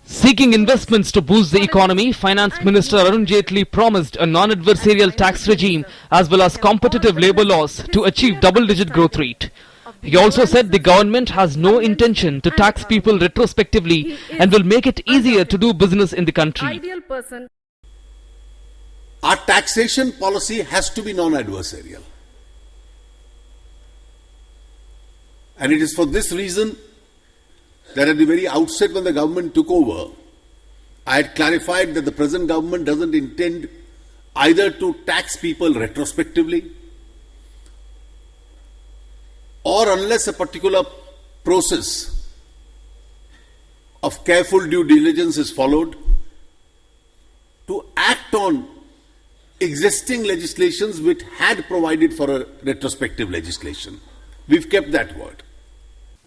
Seeking investments to boost the economy, Finance Minister Arun Jaitley promised a non-adversarial tax regime as well as competitive labour laws to achieve double-digit growth rate. He also said the government has no intention to tax people retrospectively and will make it easier to do business in the country. Our taxation policy has to be non-adversarial. And it is for this reason that at the very outset when the government took over, I had clarified that the present government doesn't intend either to tax people retrospectively or unless a particular process of careful due diligence is followed, to act on existing legislations which had provided for a retrospective legislation. We've kept that word.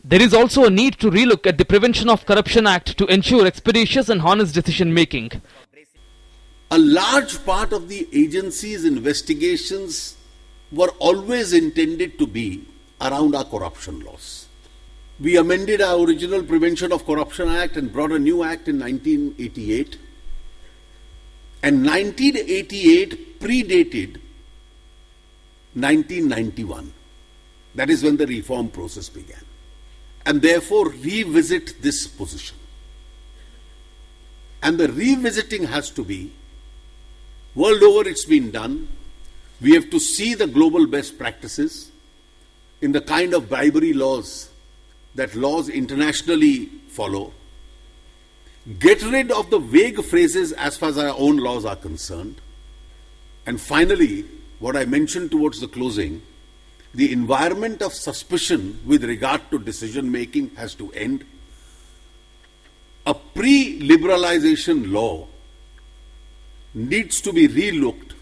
There is also a need to relook at the Prevention of Corruption Act to ensure expeditious and honest decision making. A large part of the agency's investigations were always intended to be around our corruption laws. We amended our original Prevention of Corruption Act and brought a new act in 1988. And 1988 predated 1991. That is when the reform process began. And therefore revisit this position. And the revisiting has to be, world over it's been done, we have to see the global best practices in the kind of bribery laws that laws internationally follow, get rid of the vague phrases as far as our own laws are concerned, and finally, what I mentioned towards the closing, the environment of suspicion with regard to decision making has to end. A pre-liberalisation law needs to be relooked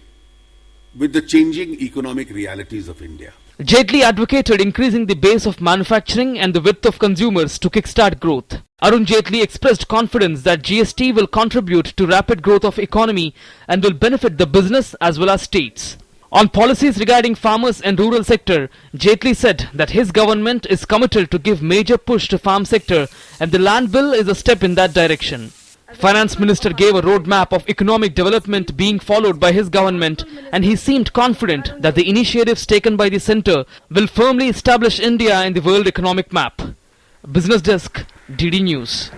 with the changing economic realities of India. Jaitley advocated increasing the base of manufacturing and the width of consumers to kickstart growth. Arun Jaitley expressed confidence that GST will contribute to rapid growth of economy and will benefit the business as well as states. On policies regarding farmers and rural sector, Jaitley said that his government is committed to give major push to farm sector and the land bill is a step in that direction. Finance Minister gave a roadmap of economic development being followed by his government and he seemed confident that the initiatives taken by the centre will firmly establish India in the world economic map. Business Desk, DD News.